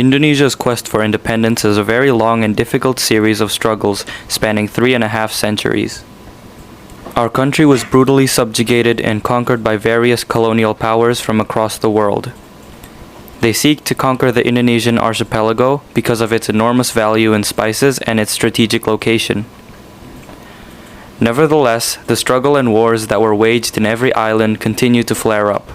Indonesia's quest for independence is a very long and difficult series of struggles spanning 3.5 centuries. Our country was brutally subjugated and conquered by various colonial powers from across the world. They seek to conquer the Indonesian archipelago because of its enormous value in spices and its strategic location. Nevertheless, the struggle and wars that were waged in every island continue to flare up.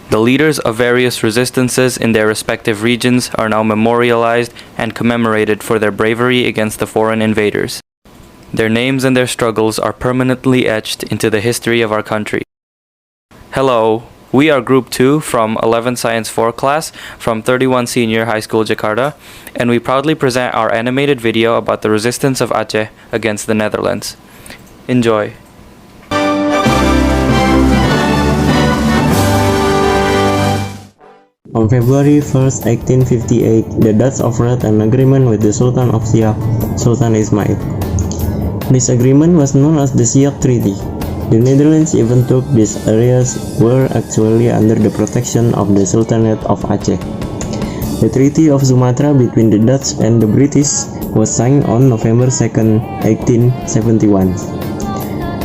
The leaders of various resistances in their respective regions are now memorialized and commemorated for their bravery against the foreign invaders. Their names and their struggles are permanently etched into the history of our country. Hello, we are Group 2 from 11 Science 4 class from 31 Senior High School Jakarta, and we proudly present our animated video about the resistance of Aceh against the Netherlands. Enjoy! On February 1st, 1858, the Dutch offered an agreement with the Sultan of Siak, Sultan Ismail. This agreement was known as the Siak Treaty. The Netherlands even took these areas were actually under the protection of the Sultanate of Aceh. The Treaty of Sumatra between the Dutch and the British was signed on November 2nd, 1871.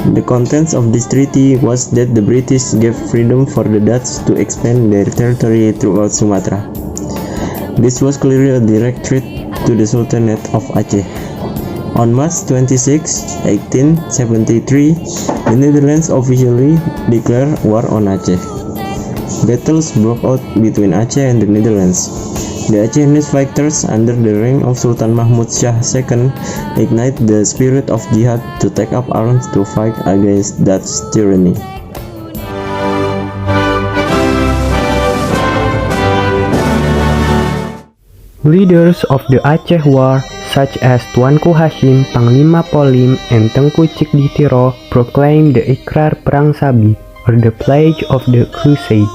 The contents of this treaty was that the British gave freedom for the Dutch to expand their territory throughout Sumatra. This was clearly a direct threat to the Sultanate of Aceh. On March 26, 1873, the Netherlands officially declared war on Aceh. Battles broke out between Aceh and the Netherlands. The Acehnese fighters under the reign of Sultan Mahmud Shah II ignited the spirit of jihad to take up arms to fight against Dutch tyranny. Leaders of the Aceh War, such as Tuanku Hashim, Panglima Polim, and Tengku Cikditiro, proclaimed the Ikrar Perang Sabi, or the Pledge of the Crusade.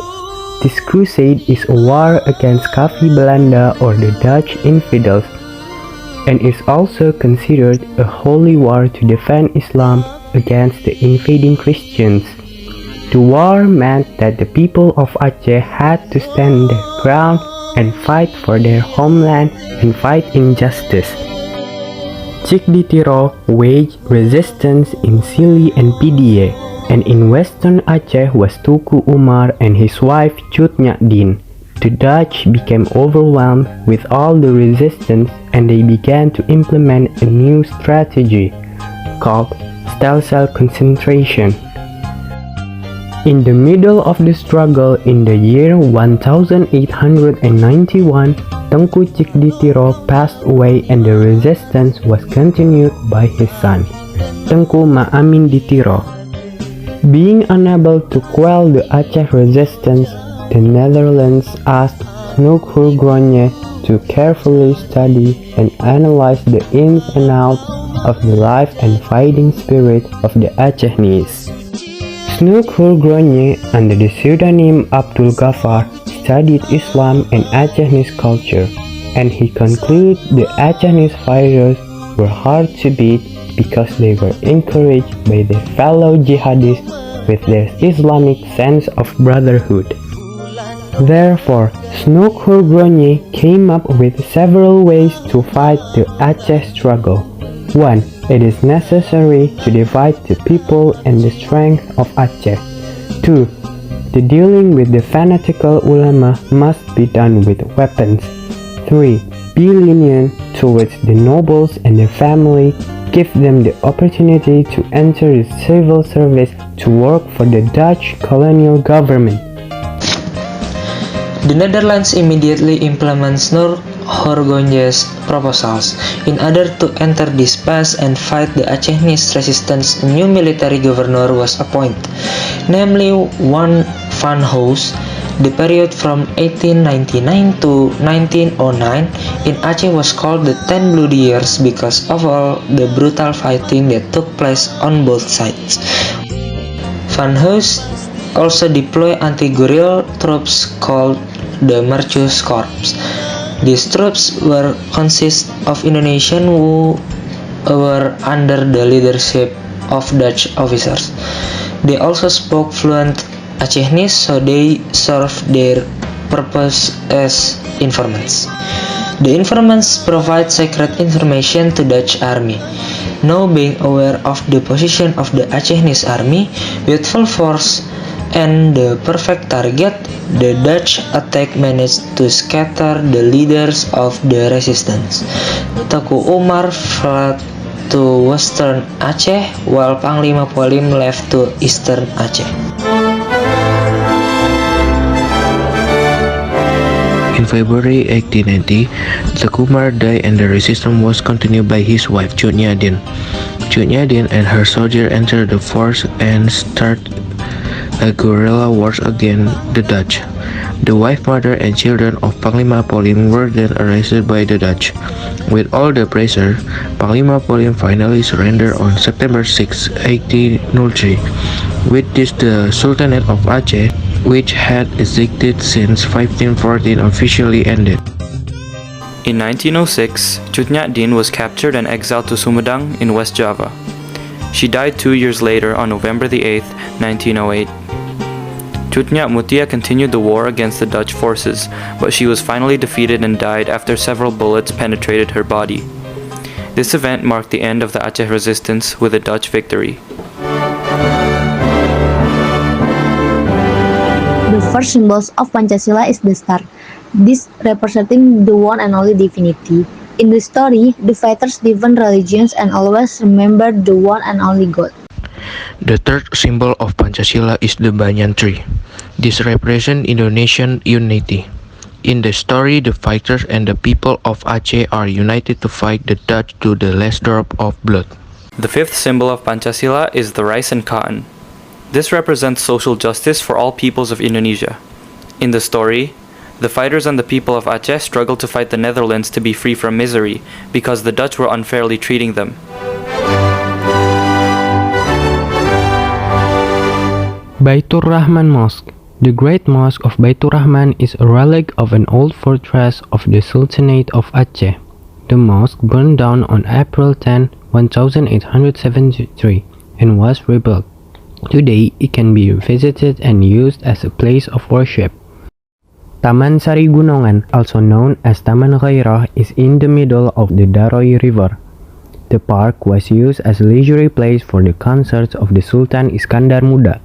This crusade is a war against Kafi Belanda or the Dutch infidels, and is also considered a holy war to defend Islam against the invading Christians. The war meant that the people of Aceh had to stand their ground and fight for their homeland and fight injustice. Cikditiro waged resistance in Sili and Pidie, and in western Aceh was Tuku Umar and his wife Cut Nyadin. The Dutch became overwhelmed with all the resistance and they began to implement a new strategy called Stelsel concentration. In the middle of the struggle in the year 1891, Tengku Cikditiro passed away and the resistance was continued by his son, Tengku Maamin Ditiro. Being unable to quell the Aceh resistance, the Netherlands asked Snoek Hurgronje to carefully study and analyze the ins and outs of the life and fighting spirit of the Acehnese. Snoek Hurgronje, under the pseudonym Abdul Ghaffar, studied Islam and Acehnese culture, and he concluded the Acehnese fighters were hard to beat because they were encouraged by their fellow jihadists with their Islamic sense of brotherhood. Therefore, Snoek Hurgronje came up with several ways to fight the Aceh struggle. 1. It is necessary to divide the people and the strength of Aceh. 2. The dealing with the fanatical ulama must be done with weapons. 3. Be lenient towards the nobles and their family. Give them the opportunity to enter the civil service to work for the Dutch colonial government. The Netherlands immediately implements Snoek Hurgronje's proposals. In order to enter this pass and fight the Acehnese resistance, a new military governor was appointed, namely Van Hoos. The period from 1899 to 1909 in Aceh was called the 10 Bloody Years because of all the brutal fighting that took place on both sides. Van Hoos also deployed anti-guerrilla troops called the Mercus Corps. These troops were consist of Indonesians who were under the leadership of Dutch officers. They also spoke fluent Acehnese, so they served their purpose as informants. The informants provide secret information to Dutch army. Now being aware of the position of the Acehese army with full force and the perfect target, the Dutch attack managed to scatter the leaders of the resistance. Teuku Umar fled to western Aceh while Panglima Polim left to eastern Aceh. In February 1890, Teuku Umar died and the resistance was continued by his wife Cut Nyak-Dien. Cut Nyak-Dien and her soldiers entered the force and started a guerrilla war against the Dutch. The wife, mother, and children of Panglima Polim were then arrested by the Dutch. With all the pressure, Panglima Polim finally surrendered on September 6, 1803. With this, the Sultanate of Aceh, which had existed since 1514, officially ended. In 1906, Cut Nyak-Dien was captured and exiled to Sumedang in West Java. She died 2 years later on November the 8th, 1908. Cut Nyak Mutia continued the war against the Dutch forces, but she was finally defeated and died after several bullets penetrated her body. This event marked the end of the Aceh resistance with a Dutch victory. The first symbols of Pancasila is the star, this representing the one and only divinity. In the story, the fighters different religions and always remember the one and only God. The third symbol of Pancasila is the banyan tree. This represents Indonesian unity. In the story, the fighters and the people of Aceh are united to fight the Dutch to the last drop of blood. The fifth symbol of Pancasila is the rice and cotton. This represents social justice for all peoples of Indonesia. In the story, the fighters and the people of Aceh struggled to fight the Netherlands to be free from misery because the Dutch were unfairly treating them. Baitur Rahman Mosque. The Great Mosque of Baitur Rahman is a relic of an old fortress of the Sultanate of Aceh. The mosque burned down on April 10, 1873 and was rebuilt. Today, it can be visited and used as a place of worship. Taman Sari Gunongan, also known as Taman Ghairah, is in the middle of the Daroy River. The park was used as a leisure place for the concerts of the Sultan Iskandar Muda.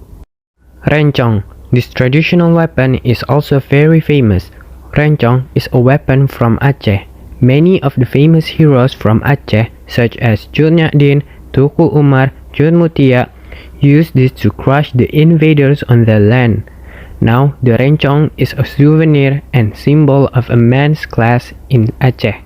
Rencong. This traditional weapon is also very famous. Rencong is a weapon from Aceh. Many of the famous heroes from Aceh, such as Cut Nyak-Dien, Teuku Umar, Cut Mutia, used this to crush the invaders on their land. Now, the rencong is a souvenir and symbol of a man's class in Aceh.